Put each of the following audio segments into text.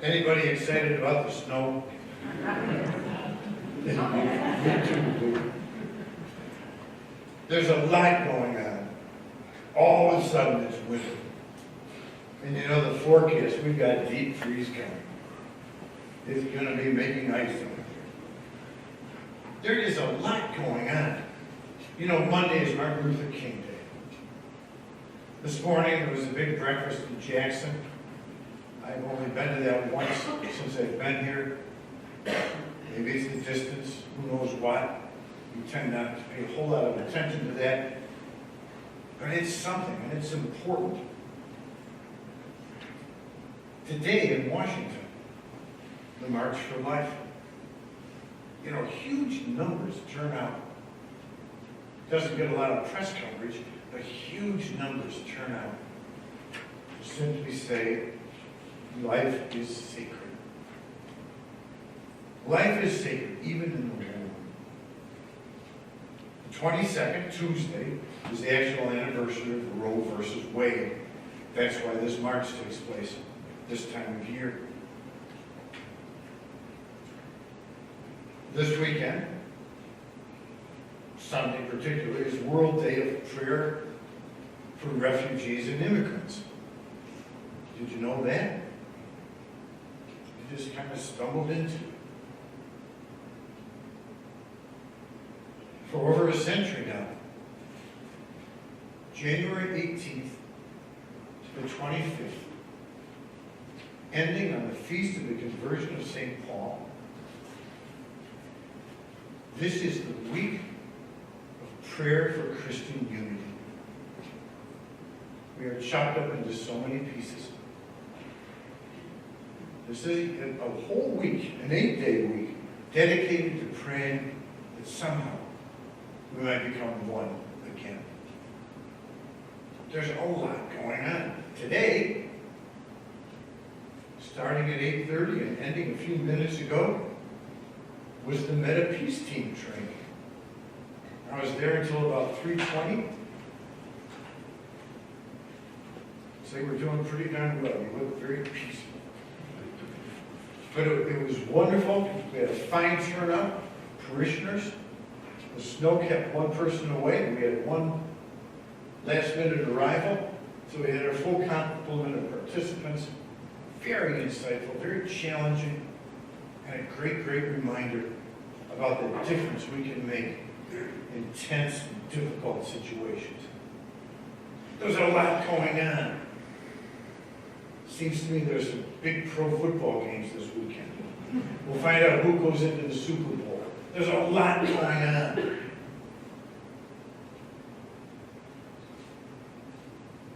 Anybody excited about the snow? Me too. There's a lot going on. All of a sudden it's winter. And you know the forecast, we've got deep freeze coming. It's going to be making ice over here. There is a lot going on. You know, Monday is Martin Luther King Day. This morning there was a big breakfast in Jackson. I've only been to that once since I've been here. Maybe it's the distance, who knows what. We tend not to pay a whole lot of attention to that. But it's something, and it's important. Today in Washington, the March for Life. You know, huge numbers turn out. Doesn't get a lot of press coverage, but huge numbers turn out to simply say, life is sacred. Life is sacred, even in the womb. The 22nd, Tuesday, is the actual anniversary of Roe versus Wade. That's why this march takes place this time of year. This weekend, Sunday particularly, is World Day of Prayer for Refugees and Immigrants. Did you know that? You just kind of stumbled into it. For over a century now, January 18th to the 25th, ending on the Feast of the Conversion of St. Paul, this is the week of prayer for Christian unity. We are chopped up into so many pieces. This is a whole week, an 8-day week, dedicated to praying that somehow we might become one again. There's a lot going on. Today, starting at 8:30 and ending a few minutes ago, was the Meta Peace Team training. I was there until about 3:20. So they were doing pretty darn well. You looked very peaceful. But it was wonderful. We had a fine turnout, parishioners. The snow kept one person away, and we had one last-minute arrival. So we had our full complement of participants. Very insightful, very challenging, and a great, great reminder about the difference we can make in tense and difficult situations. There's a lot going on. Seems to me there's some big pro football games this weekend. We'll find out who goes into the Super Bowl. There's a lot going on.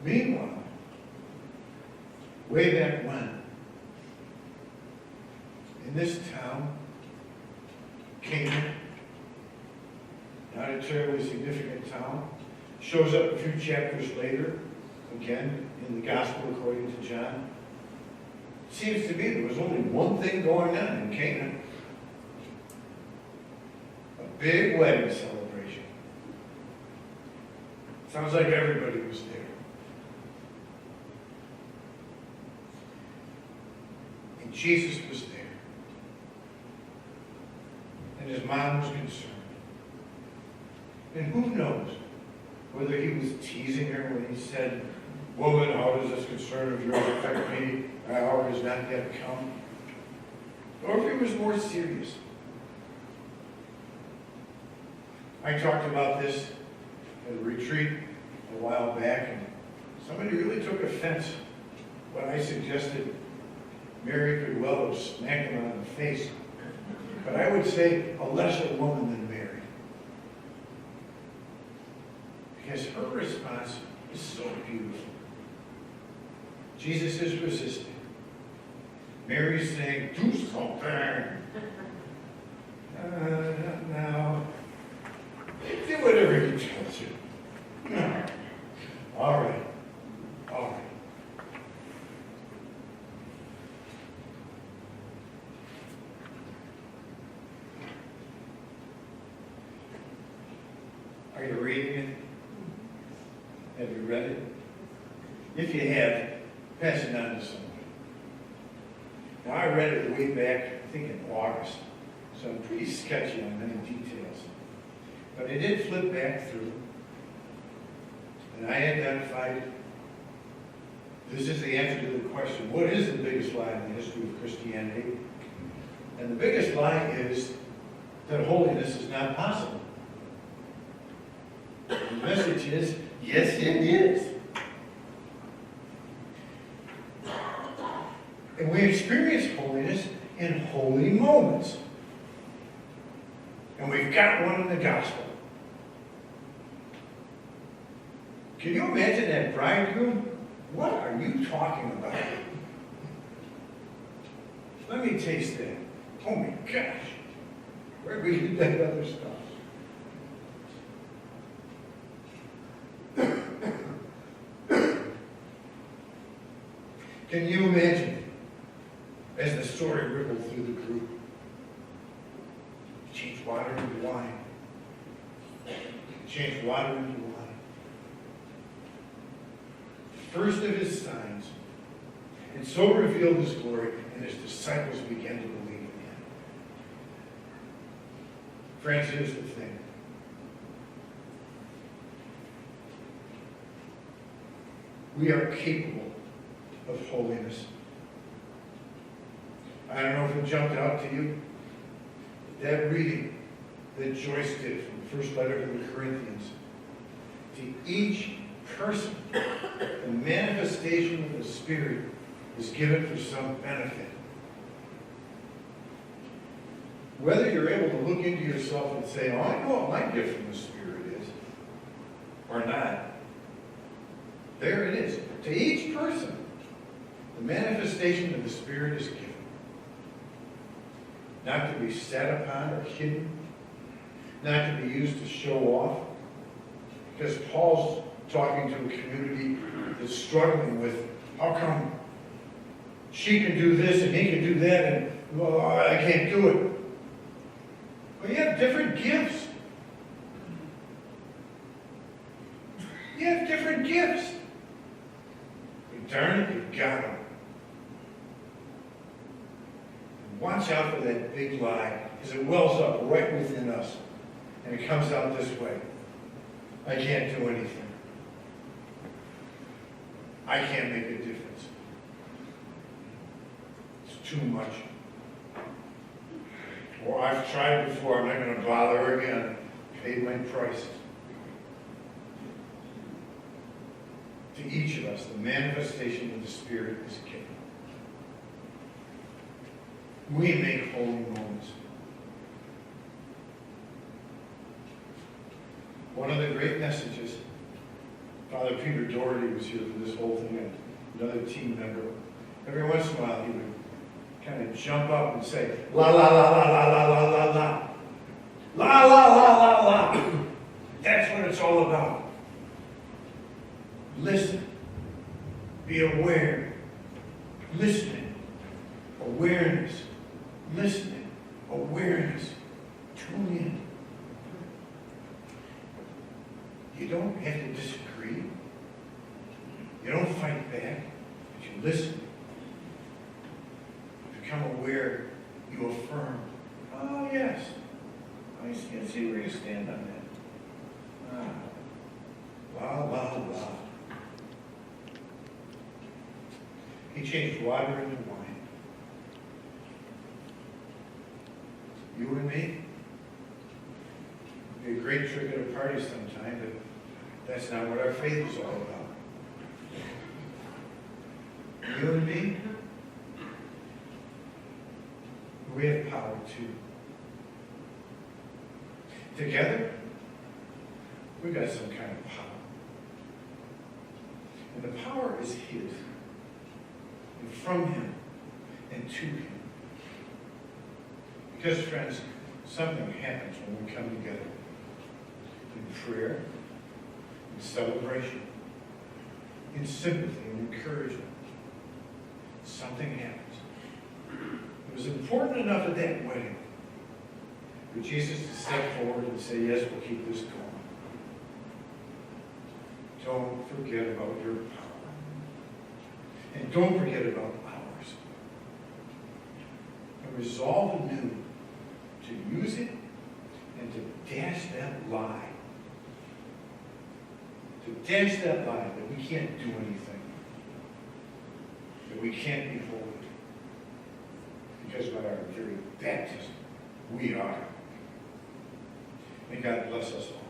Meanwhile, way back when, in this town, Canaan, not a terribly significant town, shows up a few chapters later, again, in the Gospel according to John. It seems to me there was only one thing going on in Canaan. A big wedding celebration. Sounds like everybody was there. And Jesus was there. And his mom was concerned. And who knows whether he was teasing her when he said, "Woman, how does this concern of yours affect me? My hour has not yet come." Or if he was more serious. I talked about this at a retreat a while back, and somebody really took offense when I suggested Mary could well have smacked him on the face. But I would say a lesser woman than Mary. Because her response is so beautiful. Jesus is resisting. Mary's saying, "Do something." No. Do whatever he tells you. No. All right. All right. Are you reading it? Have you read it? If you have, pass it on to someone. Now, Now, I read it way back, I think in August, so I'm pretty sketchy on many details. But I did flip back through, and I identified, this is the answer to the question, what is the biggest lie in the history of Christianity? And the biggest lie is that holiness is not possible. The message is, yes, it is. And we experience holiness in holy moments. And we've got one in the gospel. Can you imagine that bridegroom? What are you talking about? Let me taste that. Oh my gosh. Where did we get that other stuff? Can you imagine, as the story rippled through the group, change water into wine. Change water into wine. The first of his signs, and so revealed his glory, and his disciples began to believe in him. Friends, here's the thing. We are capable of holiness. I don't know if it jumped out to you. That reading that Joyce did from the first letter to the Corinthians. To each person, the manifestation of the Spirit is given for some benefit. Whether you're able to look into yourself and say, oh, I know what my gift from the Spirit is, or not, there it is. To each person, the manifestation of the Spirit is given. Not to be sat upon or hidden, not to be used to show off. Because Paul's talking to a community that's struggling with, how come she can do this and he can do that and well, I can't do it? Well, you have different gifts. You have different gifts. And darn it, you've got them. Watch out for that big lie, because it wells up right within us. And it comes out this way. I can't do anything. I can't make a difference. It's too much. Or I've tried before, I'm not going to bother again. Paid my price. To each of us, the manifestation of the Spirit is given. We make holy moments. One of the great messages, Father Peter Doherty was here for this whole thing, and another team member. Every once in a while he would kind of jump up and say, la la la la la la la la la. La la la la la. That's what it's all about. Listen. Be aware. Listening. Awareness. Listening, awareness, tune in. You don't have to disagree. You don't fight back, but you listen. You become aware, you affirm. Oh, yes. I see where you stand on that. La, la, la. He changed water into wine. You and me? It'd be a great trick at a party sometime, but that's not what our faith is all about. You and me? We have power too. Together, we got some kind of power. And the power is His. And from Him and to Him. Because, friends, something happens when we come together in prayer, in celebration, in sympathy and encouragement. Something happens. It was important enough at that wedding for Jesus to step forward and say, yes, we'll keep this going. Don't forget about your power. And don't forget about ours. resolve anew to use it and to dash that lie. To dash that lie that we can't do anything. That we can't be holy. Because by our very baptism, we are. May God bless us all.